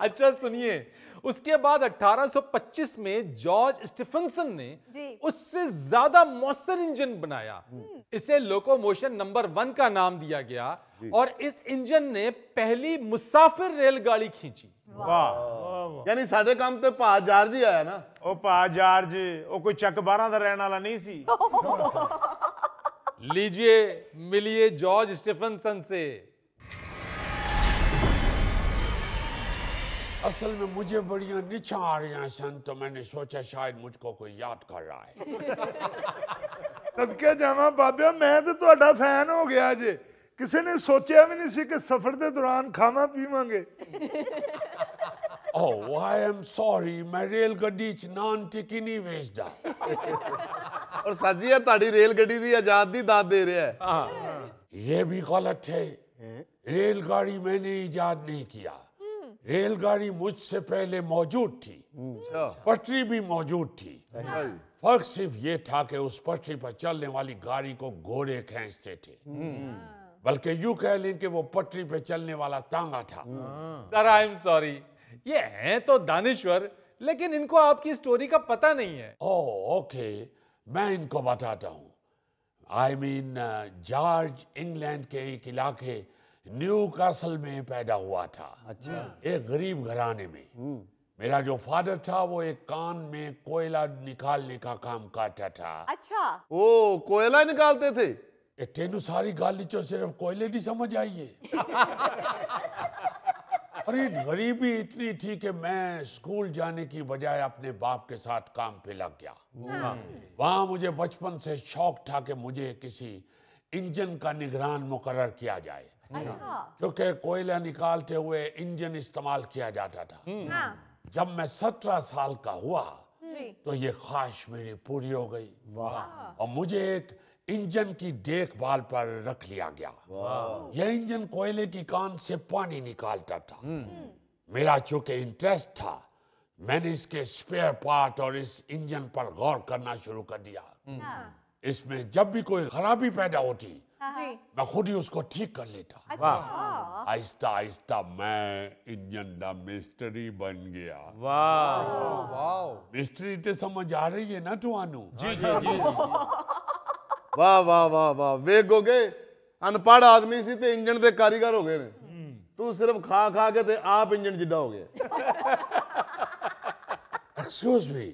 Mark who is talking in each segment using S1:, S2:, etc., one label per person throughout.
S1: अच्छा सुनिए, उसके बाद 1825 में जॉर्ज स्टीफनसन ने उससे ज्यादा मौसर इंजन बनाया। इसे लोकोमोशन नंबर 1 का नाम दिया गया और इस इंजन ने पहली मुसाफिर रेलगाड़ी खींची।
S2: वाह, यानी साडे काम ते भा जार्ज ही आया ना।
S3: ओ भा जार्ज ओ कोई चक 12 दा रहने वाला नहीं सी।
S1: लीजिए मिलिए जॉर्ज स्टीफनसन से।
S4: असल में मुझे बड़ियां नीचा आ रही सन, तो मैंने सोचा शायद मुझको कोई याद कर रहा है।
S3: सदके जावा बाबा, मैं तो ਤੁਹਾਡਾ फैन हो गया जे। किसी ने सोचा भी नहीं सी कि सफर के दौरान खाना पीवांगे।
S4: ओह आई एम सॉरी, मैं रेलगड्डी च नान टिक्की नहीं भेजदा।
S2: और साजी यार ताड़ी रेलगड्डी दी आजाद दी दाद दे रहा है।
S4: ये भी गलत है। रेलगाड़ी मैंने इजाद नहीं किया, रेलगाड़ी मुझसे पहले मौजूद थी, पटरी भी मौजूद थी। फर्क सिर्फ ये था कि उस पटरी पर चलने वाली गाड़ी को घोड़े खींचते थे, बल्कि यूं कह लें कि वो पटरी पे चलने वाला तांगा था।
S1: सर आई एम सॉरी, ये हैं तो दानिश्वर, लेकिन इनको आपकी स्टोरी का पता नहीं है।
S4: ओह ओके, मैं इनको बताता हूँ। आई मीन जॉर्ज इंग्लैंड के एक इलाके न्यू कासल में पैदा हुआ था। अच्छा। एक गरीब घराने में। मेरा जो फादर था वो एक कान में कोयला निकालने का काम करता था।
S5: अच्छा।
S2: ओ कोयला निकालते थे?
S4: तेनू सारी गाली चो सिर्फ कोयले की समझ आई है। अरे गरीबी इतनी थी कि मैं स्कूल जाने की बजाय अपने बाप के साथ काम पे लग गया। वहां मुझे बचपन से शौक था कि मुझे किसी इंजन का निगरान मुकर्रर किया जाए, क्योंकि कोयला निकालते हुए इंजन इस्तेमाल किया जाता था। जब मैं 17 साल का हुआ तो ये ख्वाहिश मेरी पूरी हो गई और मुझे एक इंजन की देखभाल पर रख लिया गया। यह इंजन कोयले की कान से पानी निकालता था। मेरा चूंकि इंटरेस्ट था, मैंने इसके स्पेयर पार्ट और इस इंजन पर गौर करना शुरू कर दिया। इसमें जब भी कोई खराबी पैदा होती मैं खुद ही उसको ठीक कर लेता। आहिस्ता आहिस्ता मैं इंजन का मिस्त्री बन गया। मिस्त्री तो समझ आ रही है ना तुहानू?
S1: जी जी जी।
S2: वाह वाह वाह वाह, वेख गोगे अनपढ़ आदमी सी ते इंजन दे कारीगर हो गए ने। तू सिर्फ खा खा के ते आप इंजन जिद्दा हो गया।
S4: एक्सक्यूज मी,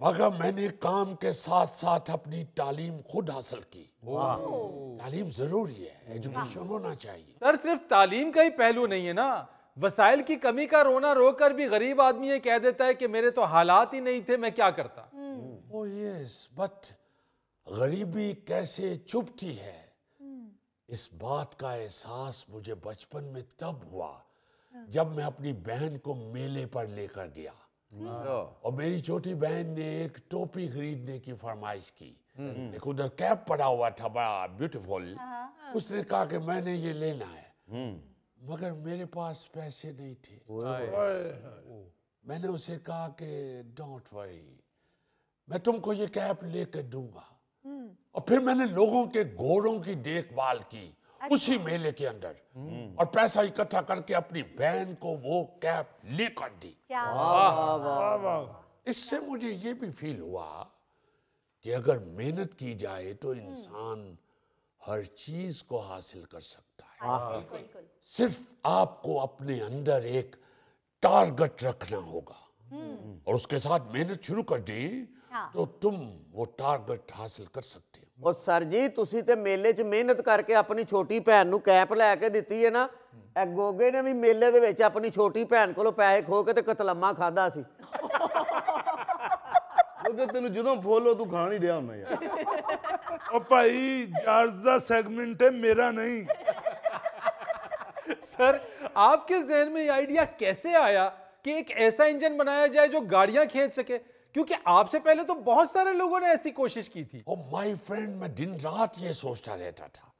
S4: मगर मैंने काम के साथ साथ अपनी तालीम खुद हासिल की। तालीम जरूरी है, एजुकेशन होना चाहिए।
S1: सर सिर्फ तालीम का ही पहलू नहीं है ना, वसाइल की कमी का रोना रोकर भी गरीब आदमी ये कह देता है कि मेरे तो हालात ही नहीं थे, मैं क्या करता।
S4: ओह यस, बट गरीबी कैसे चुभती है, इस बात का एहसास मुझे बचपन में तब हुआ जब मैं अपनी बहन को मेले पर लेकर गया और मेरी छोटी बहन ने एक टोपी खरीदने की फरमाइश की। एक उधर कैप पड़ा हुआ था बड़ा ब्यूटीफुल। उसने कहा कि मैंने ये लेना है, मगर मेरे पास पैसे नहीं थे। मैंने उसे कहा कि डोंट वरी, मैं तुमको ये कैप लेकर दूंगा। और फिर मैंने लोगों के घोड़ों की देखभाल की उसी मेले के अंदर और पैसा इकट्ठा करके अपनी बहन को वो कैप लेकर दी। इससे मुझे ये भी फील हुआ कि अगर मेहनत की जाए तो इंसान हर चीज को हासिल कर सकता है। सिर्फ आपको अपने अंदर एक टारगेट रखना होगा और उसके साथ मेहनत शुरू कर दी तो तुम वो टारगेट हासिल कर सकते हो।
S6: और सर जी तुसी ते मेले च मेहनत करके अपनी छोटी भैन नू कैप लैके दित्ती है ना, ए गोगे ने भी मेले दे विच अपनी छोटी भैन कोलों पैसे खो के ते कतलम्मा खादा सी।
S2: गोगे तेनू जदों फुल हो तू खान ही दिया हुन्ना यार।
S3: ओ भाई जॉर्ज दा सेगमेंट है, मेरा नहीं।
S1: सर आपके जहन में ये आइडिया कैसे आया कि एक ऐसा इंजन बनाया जाए जो गाड़ियां खींच सके, क्योंकि आपसे पहले तो बहुत सारे लोगों ने ऐसी कोशिश की थी।
S4: ओ माय फ्रेंड, मैं दिन रात ये सोचता रहता था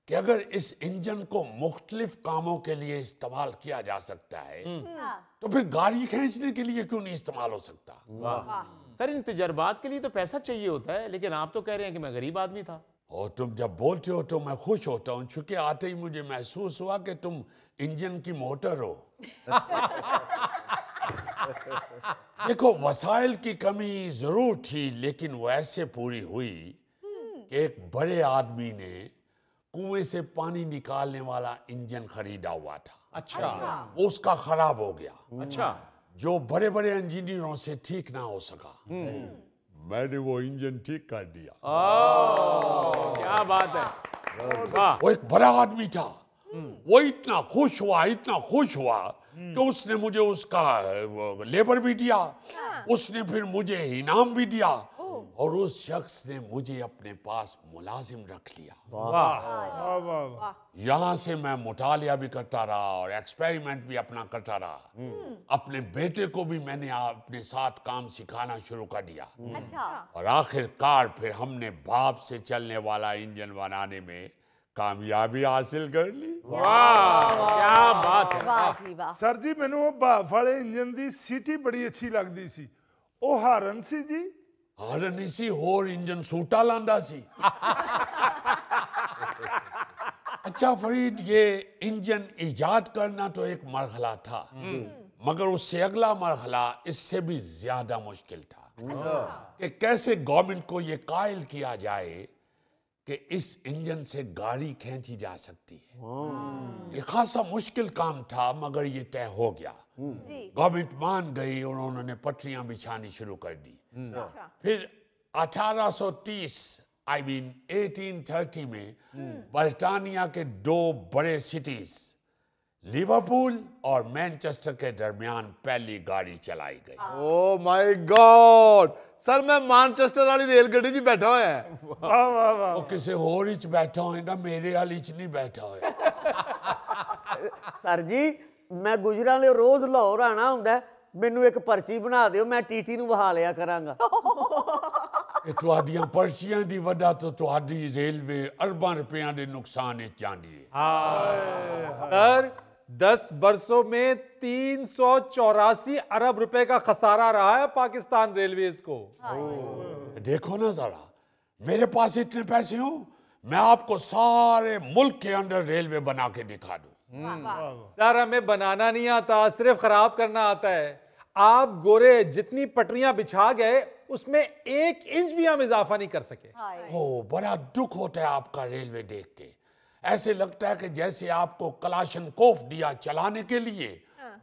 S4: कि अगर इस इंजन को मुख्तलिफ कामों के लिए इस्तेमाल किया जा सकता है तो फिर गाड़ी खींचने के लिए क्यों नहीं इस्तेमाल हो सकता।
S7: सर इन तजर्बात के लिए तो पैसा चाहिए होता है, लेकिन आप तो कह रहे हैं कि मैं गरीब आदमी था।
S4: और तुम जब बोलते हो तो मैं खुश होता हूँ, क्योंकि आते ही मुझे महसूस हुआ कि तुम इंजन की मोटर हो। देखो, वसाइल की कमी जरूर थी, लेकिन वो ऐसे पूरी हुई कि एक बड़े आदमी ने कुएं से पानी निकालने वाला इंजन खरीदा हुआ था।
S1: अच्छा
S4: वो उसका खराब हो गया,
S1: अच्छा
S4: जो बड़े बड़े इंजीनियरों से ठीक ना हो सका। मैंने वो इंजन ठीक कर दिया।
S7: क्या बात है, वाह।
S4: वो एक बड़ा आदमी था, वो इतना खुश हुआ कि उसने मुझे उसका लेबर भी दिया, उसने फिर मुझे इनाम भी दिया, और उस शख्स ने मुझे अपने पास मुलाजिम रख लिया।
S7: वाह,
S3: वाह वाह वाह।
S4: यहाँ से मैं मुतालिया भी करता रहा और एक्सपेरिमेंट भी अपना करता रहा। अपने बेटे को भी मैंने अपने साथ काम सिखाना शुरू कर दिया। और आखिरकार फिर हमने भाप से चलने वाला इंजन बनाने में कामयाबी हासिल कर ली।
S7: वाह, क्या बात है।
S5: वाह जी वाह।
S3: ਸਰ ਜੀ ਮੈਨੂੰ ਉਹ ਭਾਫ ਵਾਲੇ ਇੰਜਨ ਦੀ ਸੀਟੀ ਬੜੀ ਅੱਛੀ ਲੱਗਦੀ ਸੀ। ਉਹ ਹਾਰਨ ਸੀ ਜੀ।
S4: हारन इसी होर इंजन सूटा लांदा सी। अच्छा फरीद, ये इंजन इजाद करना तो एक मरहला था, मगर उससे अगला मरहला इससे भी ज्यादा मुश्किल था कि कैसे गवर्नमेंट को ये कायल किया जाए कि इस इंजन से गाड़ी खींची जा सकती है। ये खासा मुश्किल काम था, मगर ये तय हो गया। गवर्नमेंट मान गई और उन्होंने पटरियां बिछानी शुरू कर दी। फिर 1830 में बर्तानिया के दो बड़े सिटीज लिवरपूल और मैनचेस्टर के दरमियान पहली गाड़ी चलाई गई।
S2: ओ माय गॉड सर, मैं मैनचेस्टर वाली रेलगड्डी च बैठा होया है।
S3: ਵਾਹ ਵਾਹ ਵਾਹ।
S4: वो किसी होर च बैठा होएगा, मेरे वाली च नहीं बैठा होएगा।
S6: ਸਰ ਜੀ, ਮੈਂ ਗੁਜਰਾਂ ਰੋਜ਼ ਲਾਹੌਰ ਆਣਾ ਹੁੰਦਾ, ਮੈਨੂੰ ਇੱਕ ਪਰਚੀ ਬਣਾ ਦਿਓ, ਮੈਂ ਟੀਟੀ ਨੂੰ ਵਹਾ ਲਿਆ ਕਰਾਂਗਾ।
S4: ਇਹ ਤੁਹਾਡੀਆਂ ਪਰਚੀਆਂ ਦੀ ਵਜ੍ਹਾ ਤੋਂ ਤੁਹਾਡੀ रेलवे अरबां रुपयां ਦੇ ਨੁਕਸਾਨ ਵਿੱਚ ਜਾਂਦੀ ਹੈ।
S1: सर 10 बरसों में 384 अरब रुपए का खसारा रहा है पाकिस्तान रेलवेज को।
S4: देखो ना जरा, मेरे पास इतने पैसे हो, मैं आपको सारे मुल्क के अंदर रेलवे बना के दिखा दूं।
S1: सर हमें बनाना नहीं आता, सिर्फ खराब करना आता है। आप गोरे जितनी पटरियां बिछा गए उसमें 1 इंच भी हम इजाफा नहीं कर सके।
S4: ओ, बड़ा दुख होता है आपका रेलवे देख के। ऐसे लगता है कि जैसे आपको कलाशनकोफ दिया चलाने के लिए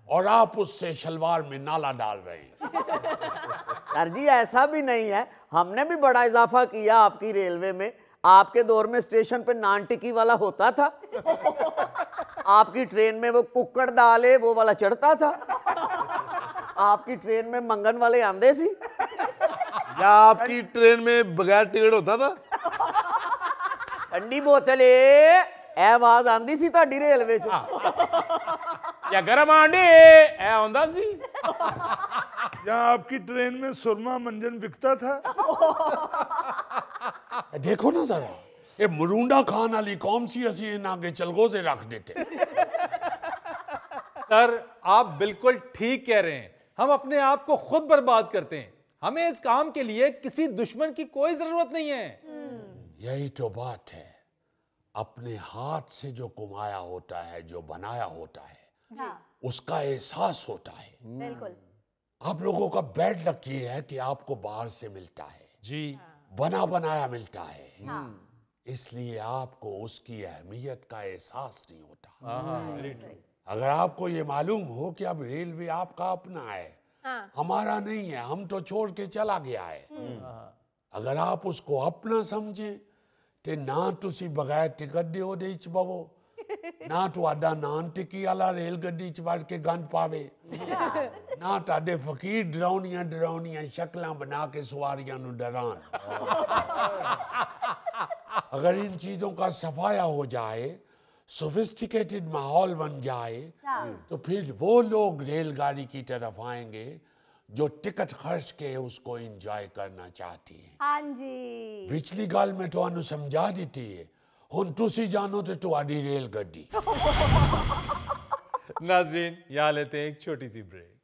S4: और आप उससे शलवार में नाला डाल रहे हैं।
S6: सर जी, ऐसा भी नहीं है, हमने भी बड़ा इजाफा किया आपकी रेलवे में। आपके दौर में स्टेशन पे नान टिक्की वाला होता था, आपकी ट्रेन में वो कुक्कड़ दाल है वो वाला चढ़ता था, आपकी ट्रेन में मंगन वाले आंदे सी,
S2: या आपकी ट्रेन में बगैर टिकट होता था?
S6: ठंडी बोतल ए आवाज आंदी सी ਤੁਹਾਡੀ रेलवे ਚ।
S7: या गरम आंडे ए आंदा सी।
S3: या आपकी ट्रेन में सुरमा मंजन बिकता था।
S4: देखो ना जरा, ये मरूंडा खान वाली कौम सी असी इन आगे चलगोजे रख देते।
S1: सर आप बिल्कुल ठीक कह रहे हैं, हम अपने आप को खुद बर्बाद करते हैं। हमें इस काम के लिए किसी दुश्मन की कोई जरूरत नहीं है।
S4: यही तो बात है, अपने हाथ से जो कमाया होता है, जो बनाया होता है, उसका एहसास होता है।
S5: बिल्कुल।
S4: आप लोगों का बैड लक ये है कि आपको बाहर से मिलता है
S1: जी,
S4: बना बनाया मिलता है, इसलिए आपको उसकी अहमियत का एहसास नहीं होता। अगर आपको ये मालूम हो कि अब रेलवे आपका अपना है, हमारा नहीं है, हम तो छोड़ के चला गया है, अगर आप उसको अपना समझें तो ना तुसी बगैर टिकट दे ਉਹਦੇ ਵਿੱਚ ਬਵੋ, ਨਾ ਤੁਹਾਡਾ ਨਾਨ ਟਿੱਕੀ ਵਾਲਾ ਰੇਲ ਗੱਡੀ ਚ ਵੜ ਕੇ ਗੰਦ ਪਾਵੇ, ਨਾ ਤੁਹਾਡੇ ਫਕੀਰ ਡਰਾਉਣੀਆਂ ਸ਼ਕਲਾਂ ਬਣਾ ਕੇ ਸਵਾਰੀਆਂ ਨੂੰ डरान। अगर इन चीजों का सफाया हो जाए, सोफिस्टिकेटेड माहौल बन जाए, तो फिर वो लोग रेलगाड़ी की तरफ आएंगे जो टिकट खर्च के उसको इंजॉय करना चाहती है।
S5: हाँ जी।
S4: पिछली गल मैं तुहानू समझा दी है, हुण तुसी जानो ते तुहाडी रेल गड्डी।
S1: नाज़रीन यहाँ लेते हैं एक छोटी सी ब्रेक।